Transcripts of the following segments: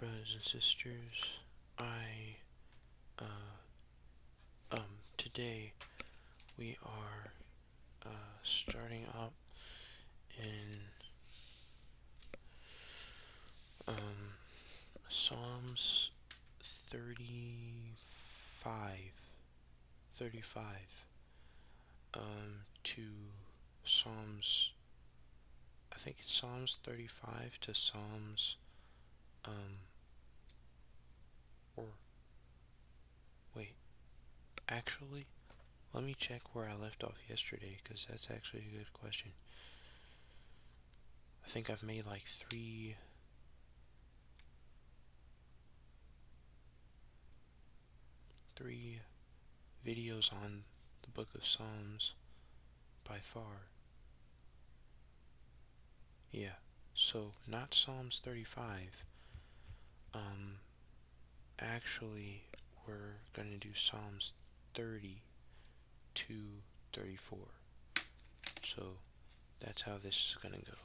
brothers and sisters. I, today we are, starting up in, um, Psalms 35, 35, to Psalms, I think it's Psalms 35 to Psalms, um, or, wait, actually, let me check where I left off yesterday, because that's actually a good question. I think I've made like three videos on the book of Psalms by far. Yeah. So not Psalms 35. Um Actually we're going to do Psalms 30 to 34. So that's how this is going to go.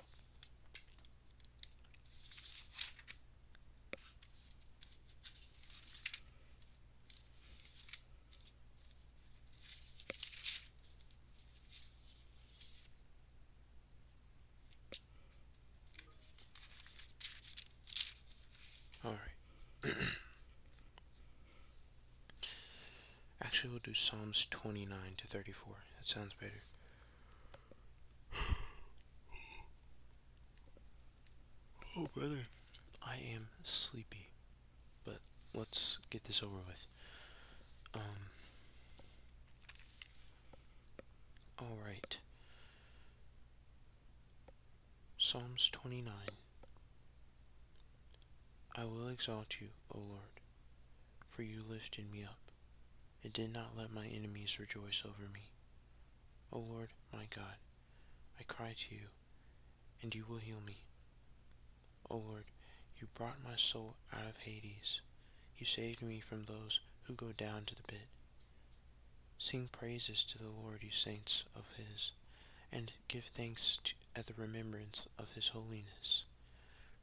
All right. Actually we'll do Psalms 29 to 34. That sounds better. Oh, brother. I am sleepy, but let's get this over with. Um all right. Psalms 29. I will exalt you, O Lord, for you lifted me up, and did not let my enemies rejoice over me. O Lord, my God, I cry to you, and you will heal me. O Lord, you brought my soul out of Hades. You saved me from those who go down to the pit. Sing praises to the Lord, you saints of his, and give thanks at the remembrance of his holiness.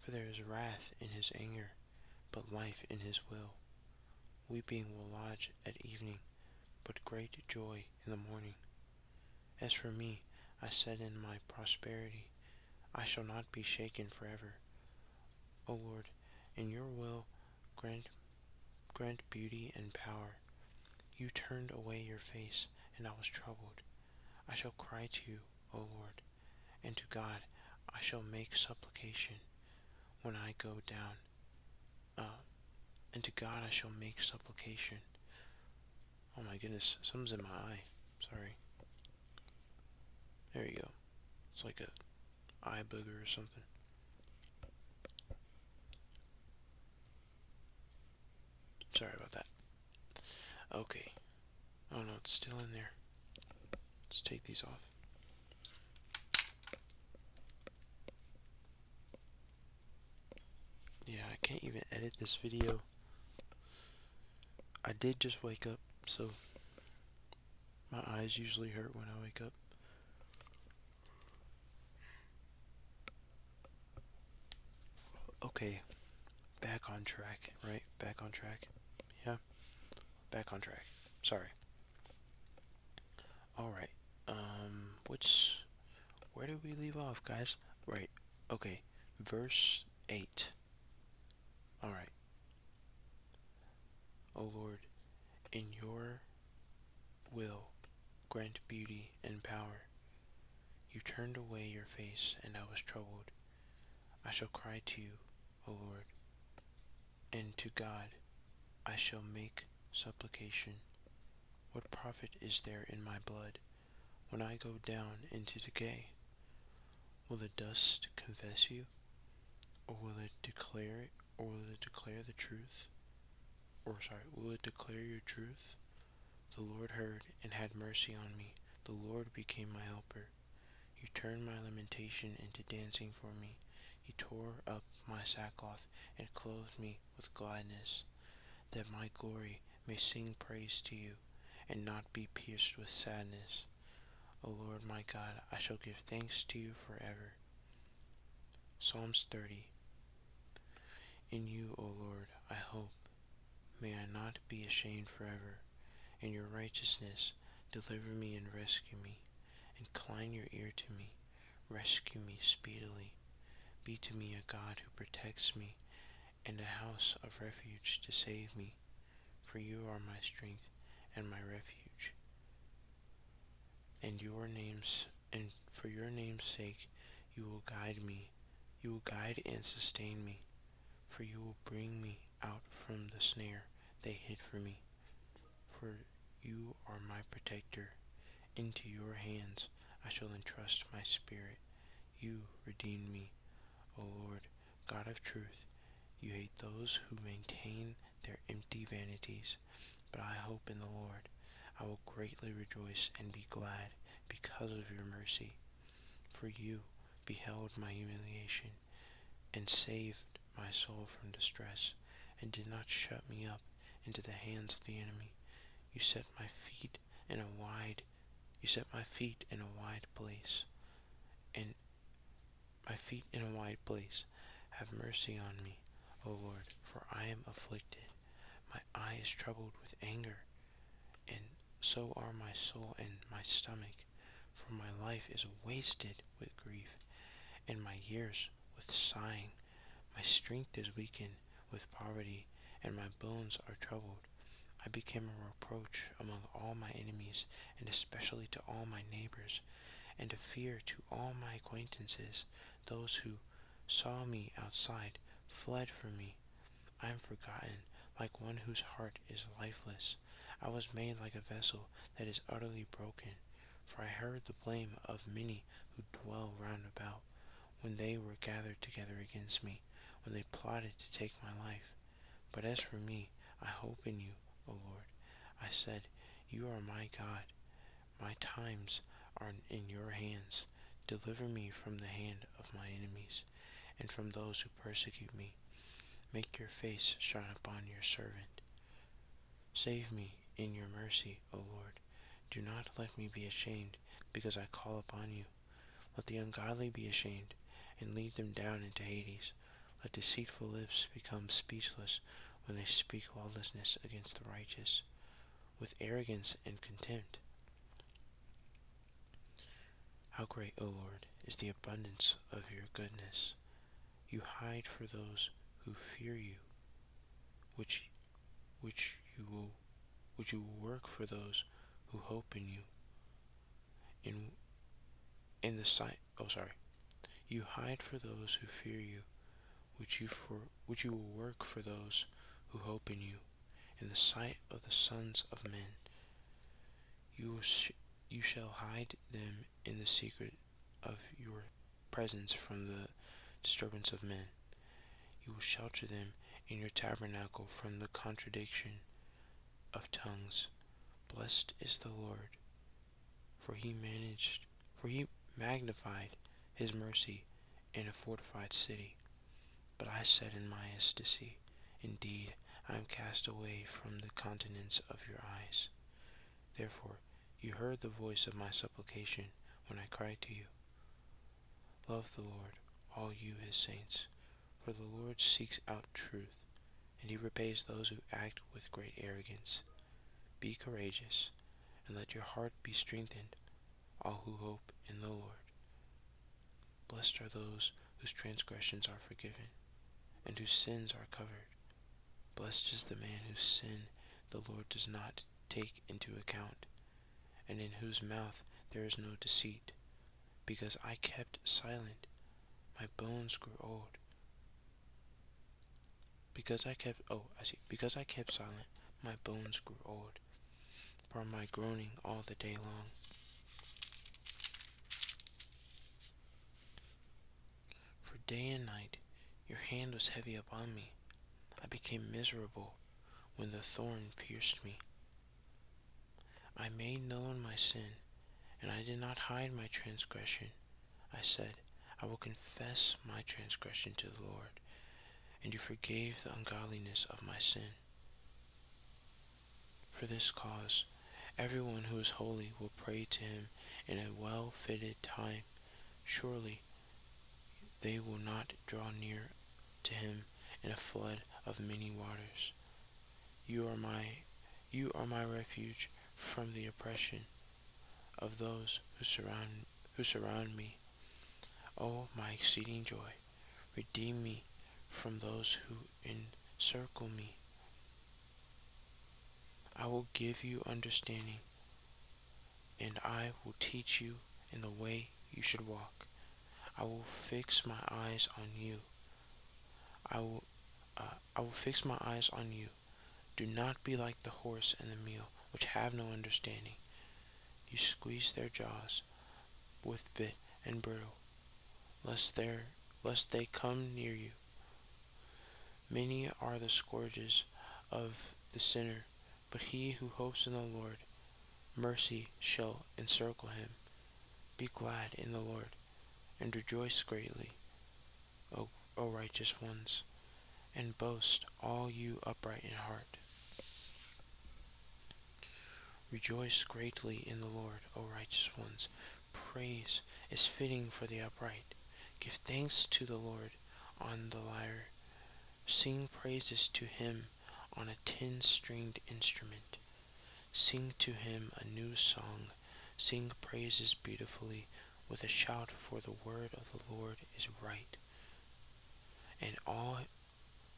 For there is wrath in his anger, but life in his will. Weeping will lodge at evening, but great joy in the morning. As for me, I said in my prosperity, I shall not be shaken forever. O Lord, in your will grant beauty and power. You turned away your face, and I was troubled. I shall cry to you, O Lord, and to God I shall make supplication when I go down. And to God I shall make supplication. Oh my goodness, something's in my eye. Sorry. There you go. It's like a eye booger or something. Sorry about that. Okay. Oh no, it's still in there. Let's take these off. Yeah, I can't even edit this video. I did just wake up, so my eyes usually hurt when I wake up. Okay, back on track, right? Back on track. Yeah, back on track. Sorry. Alright, which, where did we leave off, guys? Right, okay, verse 8. Alright, O Lord, in your will grant beauty and power. You turned away your face, and I was troubled. I shall cry to you, O Lord, and to God I shall make supplication. What profit is there in my blood when I go down into decay? Will the dust confess you, or will it declare the truth? Will it declare your truth? The Lord heard and had mercy on me. The Lord became my helper. You turned my lamentation into dancing for me. You tore up my sackcloth and clothed me with gladness, that my glory may sing praise to you, and not be pierced with sadness. O Lord my God, I shall give thanks to you forever. Psalms 30. In you, O Lord, I hope. May I not be ashamed forever. In your righteousness, deliver me and rescue me. Incline your ear to me. Rescue me speedily. Be to me a God who protects me, and a house of refuge to save me. For you are my strength and my refuge. And for your name's sake, you will guide me. You will guide and sustain me. For you will bring me out from the snare they hid for me. For you are my protector. Into your hands I shall entrust my spirit. You redeemed me, O Lord, God of truth. You hate those who maintain their empty vanities, but I hope in the Lord. I will greatly rejoice and be glad because of your mercy. For you beheld my humiliation and saved my soul from distress, and did not shut me up into the hands of the enemy. You set my feet in a wide place, and my feet in a wide place. Have mercy on me, O Lord, for I am afflicted. My eye is troubled with anger, and so are my soul and my stomach. For my life is wasted with grief, and my years with sighing. My strength is weakened with poverty, and my bones are troubled. I became a reproach among all my enemies, and especially to all my neighbors, and a fear to all my acquaintances. Those who saw me outside fled from me. I am forgotten, like one whose heart is lifeless. I was made like a vessel that is utterly broken, for I heard the blame of many who dwell round about, when they were gathered together against me, when they plotted to take my life. But as for me, I hope in you, O Lord. I said, you are my God. My times are in your hands. Deliver me from the hand of my enemies, and from those who persecute me. Make your face shine upon your servant. Save me in your mercy, O Lord. Do not let me be ashamed, because I call upon you. Let the ungodly be ashamed, and lead them down into Hades. Let deceitful lips become speechless when they speak lawlessness against the righteous, with arrogance and contempt. How great, O Lord, is the abundance of your goodness! You hide for those who fear you, which which you will which you will work for those who hope in you. In the sight You hide for those who fear you, which you will work for those who hope in you. In the sight of the sons of men, you shall hide them in the secret of your presence from the disturbance of men. You will shelter them in your tabernacle from the contradiction of tongues. Blessed is the Lord, for he magnified his mercy in a fortified city. But I said in my ecstasy, indeed, I am cast away from the countenance of your eyes. Therefore, you heard the voice of my supplication when I cried to you. Love the Lord, all you his saints, for the Lord seeks out truth, and he repays those who act with great arrogance. Be courageous, and let your heart be strengthened, all who hope in the Lord. Blessed are those whose transgressions are forgiven, and whose sins are covered. Blessed is the man whose sin the Lord does not take into account, and in whose mouth there is no deceit. Because I kept silent, my bones grew old. Because I kept silent, my bones grew old, from my groaning all the day long. For day and night your hand was heavy upon me. I became miserable when the thorn pierced me. I made known my sin, and I did not hide my transgression. I said, I will confess my transgression to the Lord, and you forgave the ungodliness of my sin. For this cause, everyone who is holy will pray to him in a well-fitted time. Surely they will not draw near to him in a flood of many waters. You are my you are my refuge from the oppression of those who surround me. O my exceeding joy, redeem me from those who encircle me. I will give you understanding, and I will teach you in the way you should walk. I will fix my eyes on you. I will I will fix my eyes on you. Do not be like the horse and the mule, which have no understanding. You squeeze their jaws with bit and bridle, lest they come near you. Many are the scourges of the sinner, but he who hopes in the Lord, mercy shall encircle him. Be glad in the Lord, and rejoice greatly, O righteous ones, and boast, all you upright in heart. Rejoice greatly in the Lord, O righteous ones. Praise is fitting for the upright. Give thanks to the Lord on the lyre. Sing praises to him on a 10-stringed instrument. Sing to him a new song. Sing praises beautifully with a shout, for the word of the Lord is right. And all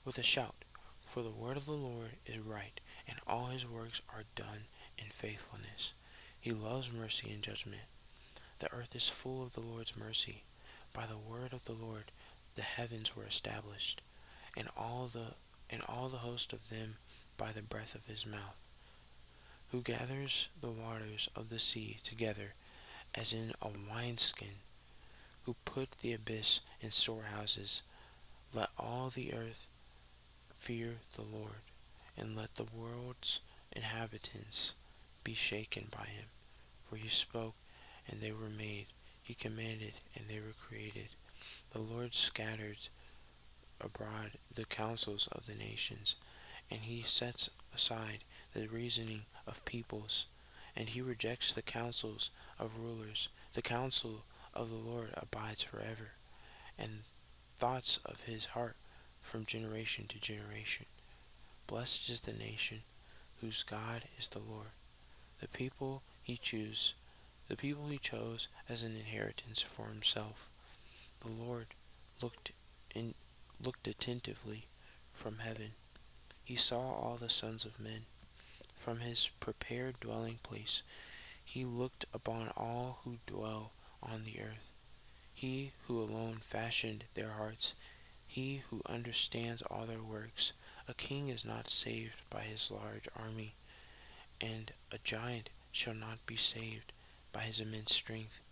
with a shout, for the word of the Lord is right, and all his works are done in faithfulness. He loves mercy and judgment. The earth is full of the Lord's mercy. By the word of the Lord the heavens were established, and all the host of them by the breath of his mouth. Who gathers the waters of the sea together as in a wineskin, who put the abyss in storehouses. Let all the earth fear the Lord, and let the world's inhabitants be shaken by him. For he spoke, and they were made. He commanded, and they were created. The Lord scattered abroad the counsels of the nations, and he sets aside the reasoning of peoples, and he rejects the counsels of rulers. The counsel of the Lord abides forever, and thoughts of his heart from generation to generation. Blessed is the nation whose God is the Lord, the people he chose as an inheritance for himself. The Lord looked in looked attentively from heaven. He saw all the sons of men. From his prepared dwelling place he looked upon all who dwell on the earth. He who alone fashioned their hearts, he who understands all their works. A king is not saved by his large army, and a giant shall not be saved by his immense strength.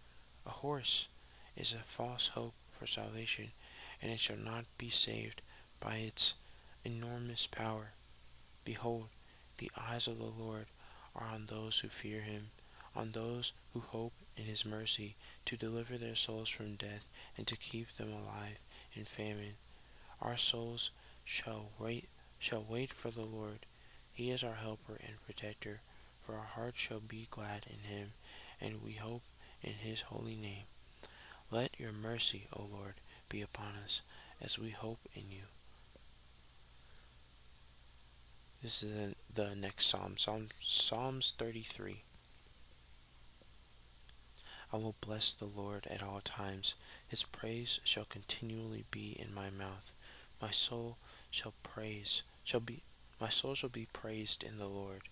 A horse is a false hope for salvation, and it shall not be saved by its enormous power. Behold, the eyes of the Lord are on those who fear him, on those who hope in his mercy, to deliver their souls from death and to keep them alive in famine. Our souls shall wait for the Lord. He is our helper and protector, for our hearts shall be glad in him, and we hope in his holy name. Let your mercy, O Lord, be upon us, as we hope in you. This is the next Psalm, Psalms 33. I will bless the Lord at all times. His praise shall continually be in my mouth. My soul shall praise, shall be, my soul shall be praised in the Lord.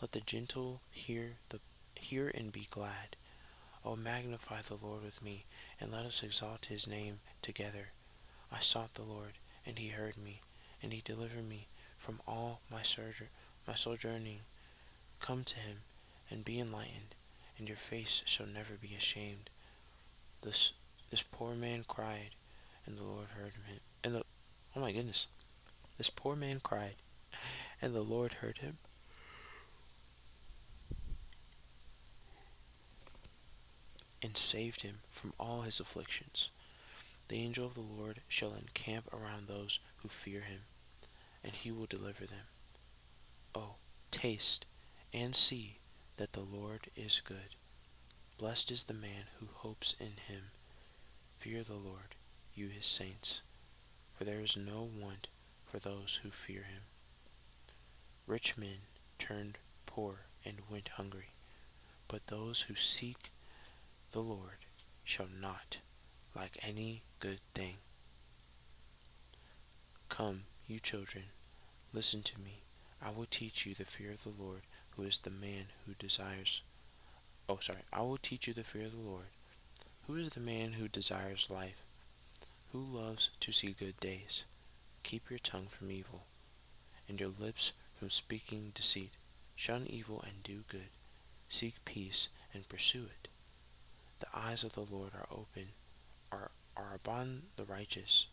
Let the gentle hear and be glad. O magnify the Lord with me, and let us exalt his name together. I sought the Lord, and he heard me, and he delivered me from all my sojourning. Come to him, and be enlightened, and your face shall never be ashamed. This this poor man cried, and the Lord heard him. Oh my goodness, this poor man cried, and the Lord heard him, and saved him from all his afflictions. The angel of the Lord shall encamp around those who fear him, and he will deliver them. Oh, taste and see that the Lord is good. Blessed is the man who hopes in him. Fear the Lord, you his saints, for there is no want for those who fear him. Rich men turned poor and went hungry, but those who seek the Lord shall not lack any good thing. Come, you children, listen to me. I will teach you the fear of the Lord, who is the man who desires. I will teach you the fear of the Lord. Who is the man who desires life? Who loves to see good days? Keep your tongue from evil, and your lips from speaking deceit. Shun evil and do good. Seek peace and pursue it. The eyes of the Lord are open, are upon the righteous,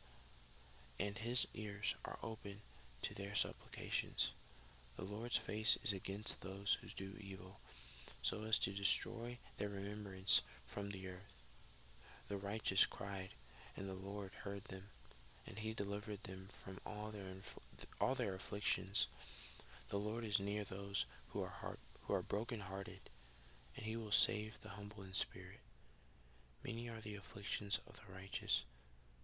and his ears are open to their supplications. The Lord's face is against those who do evil, so as to destroy their remembrance from the earth. The righteous cried, and the Lord heard them, and he delivered them from all their afflictions. The Lord is near those who are broken-hearted, and he will save the humble in spirit. Many are the afflictions of the righteous,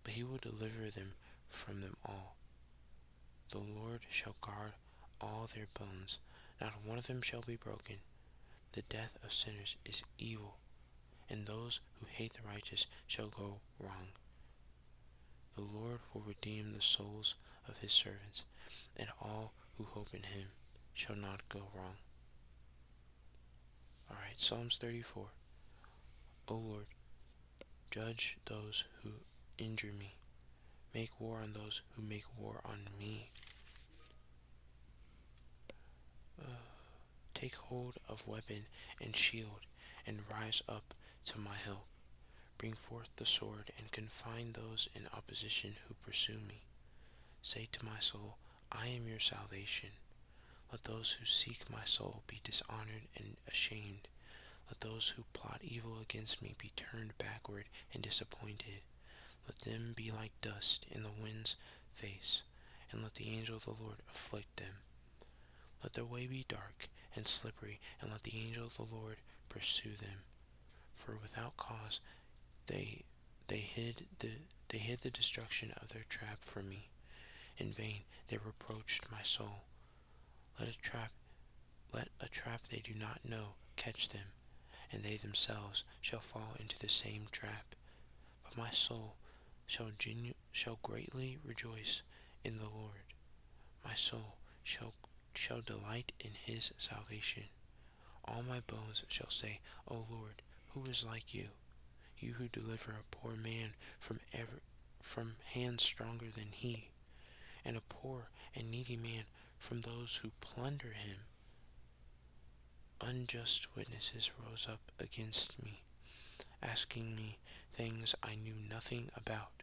but he will deliver them from them all. The Lord shall guard all their bones, not one of them shall be broken. The death of sinners is evil, and those who hate the righteous shall go wrong. The Lord will redeem the souls of his servants, and all who hope in him shall not go wrong. Alright, Psalms 34. O Lord, judge those who injure me. Make war on those who make war on me. Take hold of weapon and shield, and rise up to my help. Bring forth the sword, and confine those in opposition who pursue me. Say to my soul, I am your salvation. Let those who seek my soul be dishonored and ashamed. Let those who plot evil against me be turned backward and disappointed. Let them be like dust in the wind's face, and let the angel of the Lord afflict them. Let their way be dark and slippery, and let the angel of the Lord pursue them. For without cause they hid the destruction of their trap from me. In vain they reproached my soul. Let a trap they do not know catch them, and they themselves shall fall into the same trap. But my soul shall greatly rejoice in the Lord. My soul shall delight in his salvation. All my bones shall say, O Lord, who is like you? You who deliver a poor man from hands stronger than he, and a poor and needy man from those who plunder him. Unjust witnesses rose up against me, asking me things I knew nothing about.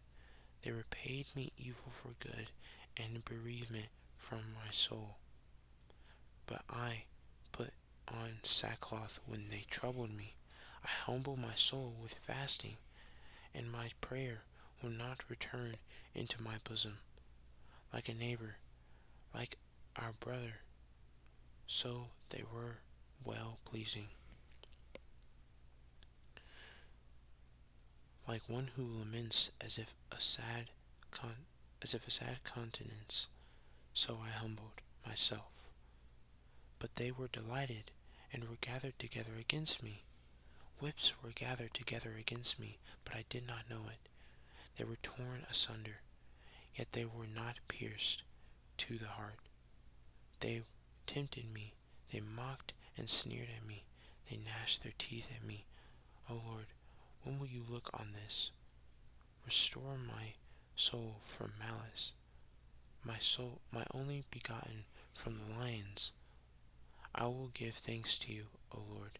They repaid me evil for good, and bereavement from my soul. But I put on sackcloth when they troubled me. I humble my soul with fasting, and my prayer will not return into my bosom. Like a neighbor, like our brother, so they were well pleasing. Like one who laments as if a sad countenance, so I humbled myself. But they were delighted, and were gathered together against me. Whips were gathered together against me, but I did not know it. They were torn asunder, yet they were not pierced to the heart. They tempted me, they mocked and sneered at me, they gnashed their teeth at me. O Lord, when will you look on this? Restore my soul from malice, my only begotten from the lions. I will give thanks to you, O Lord,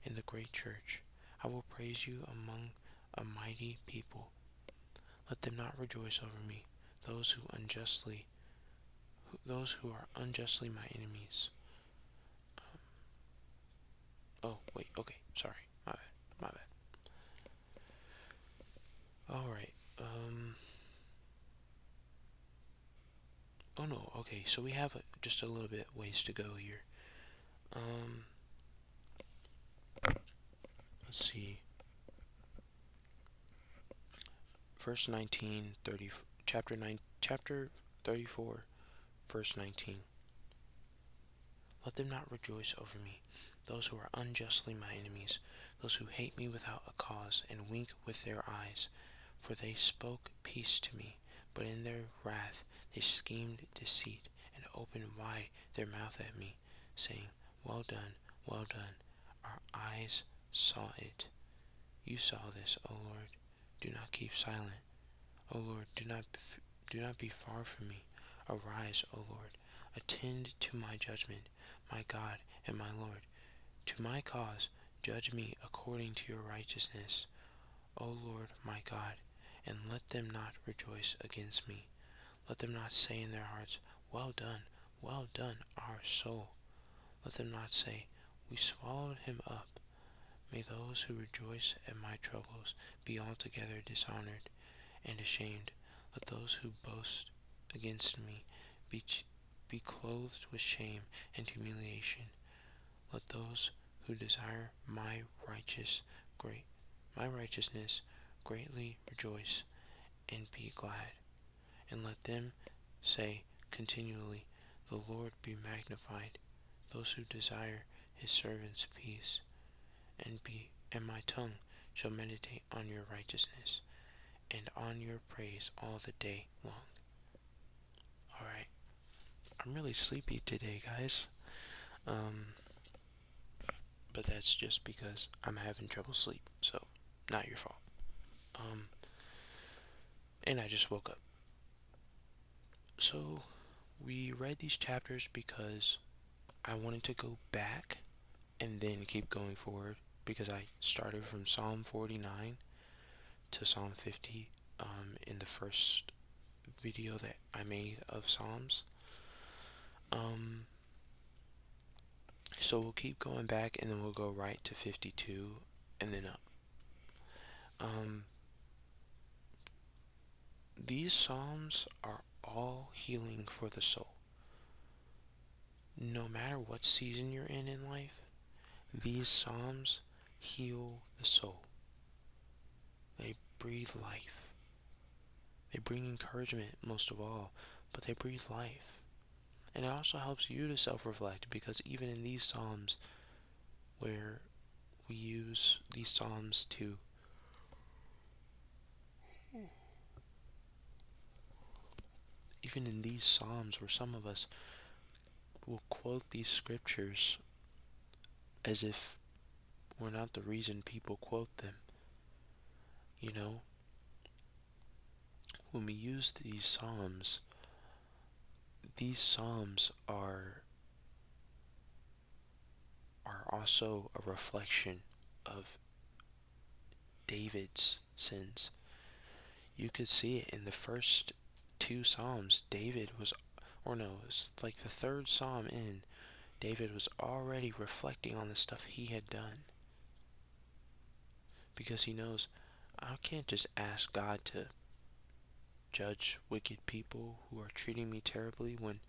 in the great church. I will praise you among a mighty people. Let them not rejoice over me, those who are unjustly my enemies. Sorry, my bad. Alright, oh no, okay, so we have just a little bit ways to go here. Let's see. Verse 19, 30, chapter 34, verse 19. Let them not rejoice over me, those who are unjustly my enemies, those who hate me without a cause, and wink with their eyes. For they spoke peace to me, but in their wrath they schemed deceit, and opened wide their mouth at me, saying, Well done, well done. Our eyes saw it. You saw this, O Lord. Do not keep silent. O Lord, do not be far from me. Arise, O Lord. Attend to my judgment, my God and my Lord. To my cause, judge me according to your righteousness, O Lord my God, and let them not rejoice against me. Let them not say in their hearts, well done, our soul. Let them not say, we swallowed him up. May those who rejoice at my troubles be altogether dishonored and ashamed. Let those who boast against me be clothed with shame and humiliation. Let those who desire my righteousness greatly rejoice and be glad. And let them say continually, The Lord be magnified. Those who desire his servants peace, and my tongue shall meditate on your righteousness, and on your praise all the day long. Alright, I'm really sleepy today, guys. But that's just because I'm having trouble sleep, so not your fault. And I just woke up. So we read these chapters because I wanted to go back and then keep going forward, because I started from Psalm 49 to Psalm 50 in the first video that I made of Psalms. So we'll keep going back, and then we'll go right to 52 and then up. These Psalms are all healing for the soul. No matter what season you're in life, these Psalms heal the soul. They breathe life. They bring encouragement most of all, but they breathe life. And it also helps you to self-reflect, because even in these Psalms, where we use these Psalms to even in these Psalms where some of us will quote these scriptures as if we're not the reason people quote them. You know, when we use these Psalms are also a reflection of David's sins. You could see it in the first two Psalms. It's like the third Psalm in, David was already reflecting on the stuff he had done. Because he knows, I can't just ask God to judge wicked people who are treating me terribly when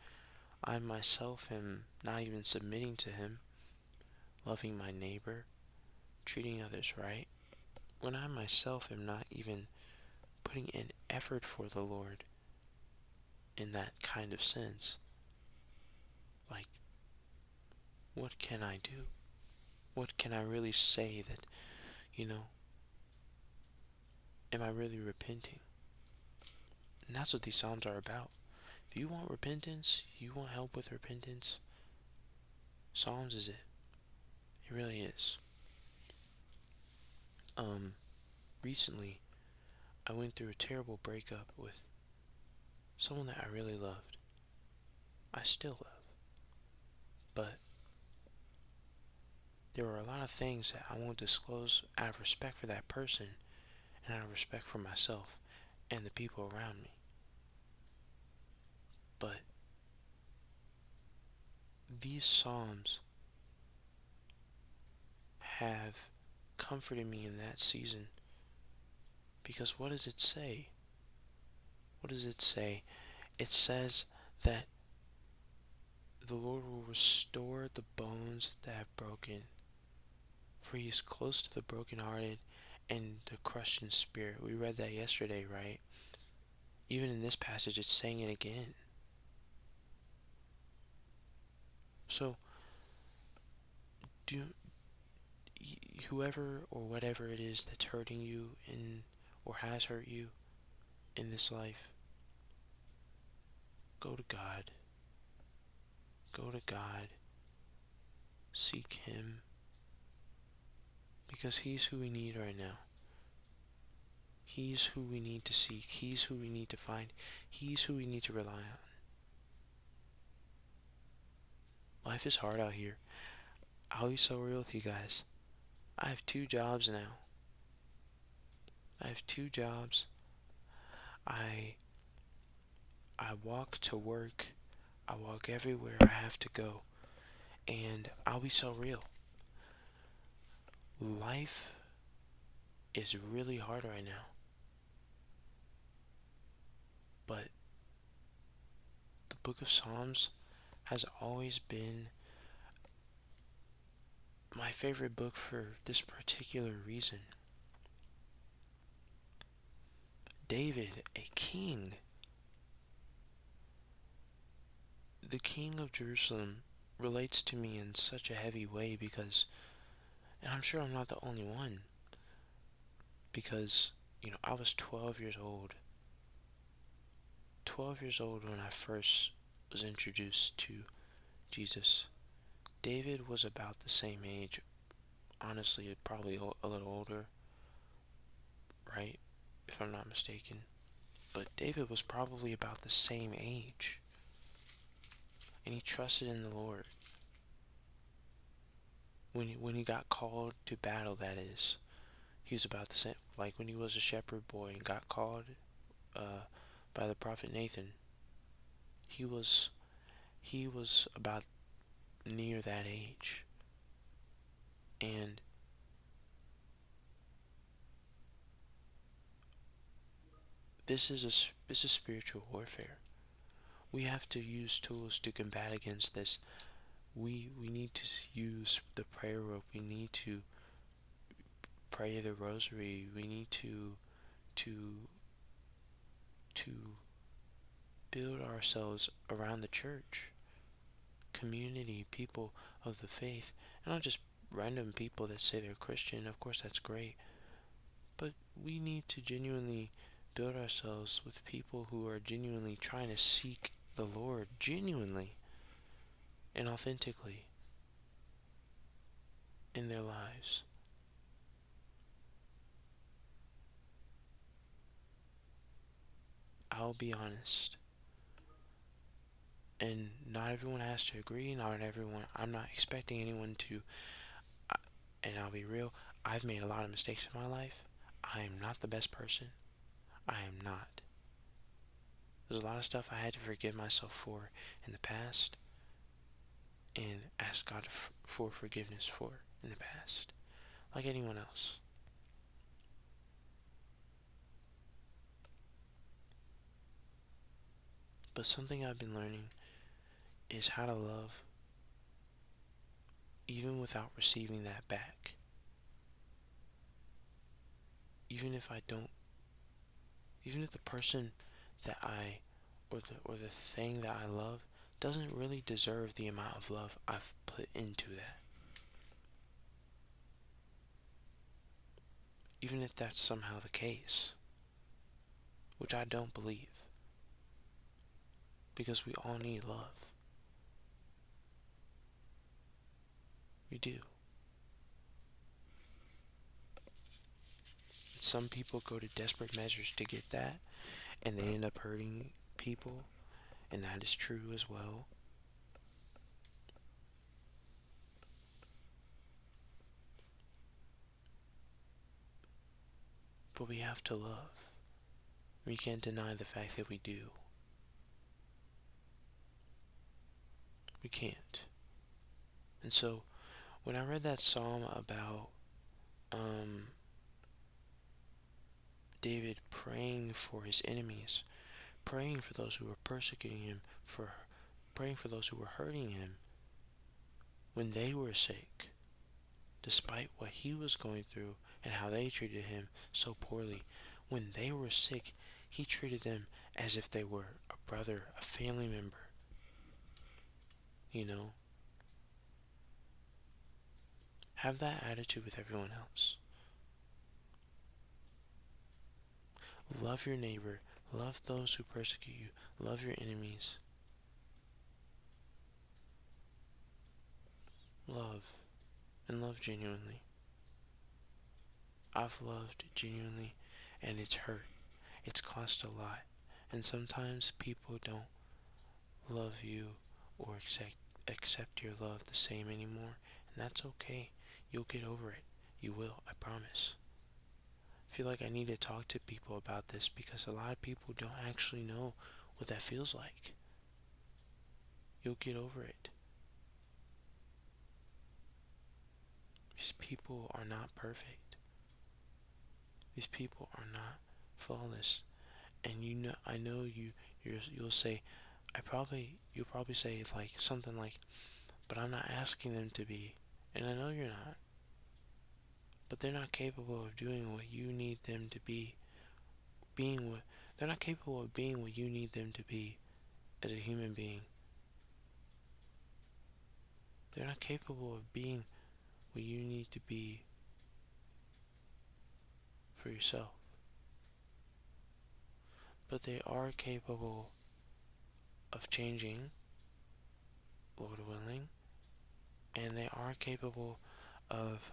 I myself am not even submitting to him, loving my neighbor, treating others right, when I myself am not even putting in effort for the Lord in that kind of sense. Like, what can I do? What can I really say that, am I really repenting? And that's what these Psalms are about. If you want repentance, you want help with repentance, Psalms is it. It really is. Recently, I went through a terrible breakup with someone that I really loved. I still love. But there were a lot of things that I won't disclose out of respect for that person and out of respect for myself and the people around me. But these Psalms have comforted me in that season, because what does it say? What does it say? It says that the Lord will restore the bones that have broken, for he is close to the brokenhearted and the crushed in spirit. We read that yesterday, right? Even in this passage, it's saying it again. So, do whoever or whatever it is that's hurting you in or has hurt you in this life, go to God. Go to God. Seek Him because He's who we need right now. He's who we need to seek. He's who we need to find. He's who we need to rely on. Life is hard out here. I'll be so real with you guys. I have 2 jobs now. I have 2 jobs. I I walk to work. I walk everywhere I have to go. And I'll be so real. Life is really hard right now. But the book of Psalms has always been my favorite book for this particular reason. David, a king, the king of Jerusalem, relates to me in such a heavy way because, and I'm sure I'm not the only one, because, I was 12 years old. 12 years old when I first was introduced to Jesus. David was about the same age, honestly, probably a little older, right? If I'm not mistaken. But David was probably about the same age. And he trusted in the Lord. When he got called to battle, that is, he was about the same. Like when he was a shepherd boy and got called uh, by the prophet Nathan, he was about near that age. And this is spiritual warfare. We have to use tools to combat against this. We need to use the prayer rope. We need to pray the rosary. We need to to build ourselves around the church, community, people of the faith, and not just random people that say they're Christian. Of course, that's great, but we need to genuinely build ourselves with people who are genuinely trying to seek the Lord, genuinely and authentically in their lives. I'll be honest. And not everyone has to agree, not everyone, I'm not expecting anyone to, and I'll be real, I've made a lot of mistakes in my life. I am not the best person. I am not. There's a lot of stuff I had to forgive myself for in the past and ask God for forgiveness for in the past, like anyone else. But something I've been learning is how to love even without receiving that back. Even if I don't, even if the person that or the thing that I love doesn't really deserve the amount of love I've put into that. Even if that's somehow the case, which I don't believe, because we all need love. We do. Some people go to desperate measures to get that, and they end up hurting people, and that is true as well. But we have to love. We can't deny the fact that we do. We can't. And so, when I read that psalm about David praying for his enemies, praying for those who were persecuting him, for praying for those who were hurting him when they were sick, despite what he was going through and how they treated him so poorly. When they were sick, he treated them as if they were a brother, a family member, you know? Have that attitude with everyone else. Love your neighbor. Love those who persecute you. Love your enemies. Love. And love genuinely. I've loved genuinely, and it's hurt. It's cost a lot. And sometimes people don't love you or accept your love the same anymore, and that's okay. You'll get over it. You will, I promise. I feel like I need to talk to people about this because a lot of people don't actually know what that feels like. You'll get over it. These people are not perfect. These people are not flawless. And I know you'll say, you'll probably say like something like, but I'm not asking them to be. And I know you're not. But they're not capable of doing what you need them to be. They're not capable of being what you need them to be as a human being. They're not capable of being what you need to be for yourself. But they are capable of changing, Lord willing, and they are capable of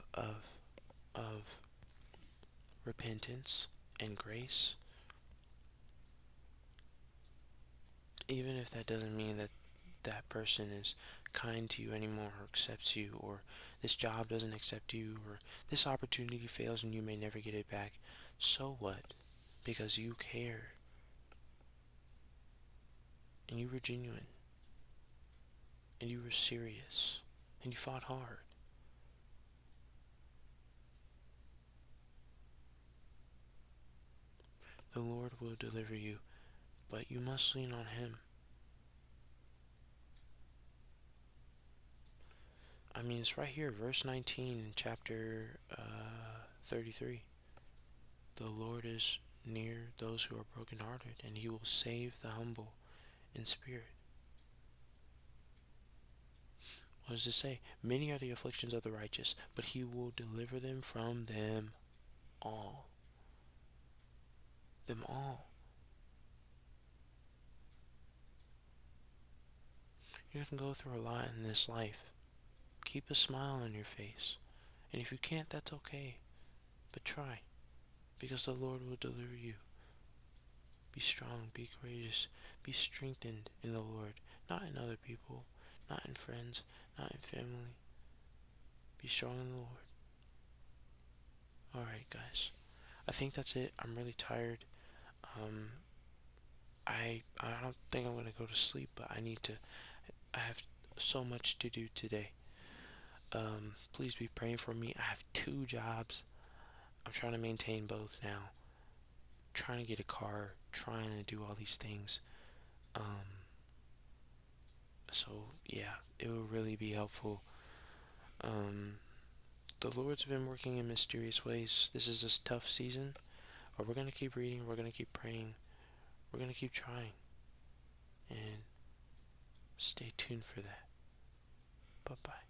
repentance and grace, even if that doesn't mean that that person is kind to you anymore or accepts you, or this job doesn't accept you, or this opportunity fails and you may never get it back. So what? Because you care and you were genuine and you were serious and you fought hard. The Lord will deliver you, but you must lean on Him. I mean, it's right here, verse 19 in chapter 33. The Lord is near those who are brokenhearted, and He will save the humble in spirit. What does it say? Many are the afflictions of the righteous, but He will deliver them from them all. Them all. You're going to go through a lot in this life. Keep a smile on your face. And if you can't, that's okay. But try. Because the Lord will deliver you. Be strong. Be courageous. Be strengthened in the Lord. Not in other people. Not in friends. Not in family. Be strong in the Lord. Alright, guys. I think that's it. I'm really tired. I don't think I'm going to go to sleep, but I have so much to do today. Please be praying for me. I have 2 jobs. I'm trying to maintain both now. Trying to get a car. Trying to do all these things. So yeah, it will really be helpful. The Lord's been working in mysterious ways. This is a tough season, but we're going to keep reading. We're going to keep praying. We're going to keep trying. And stay tuned for that. Bye-bye.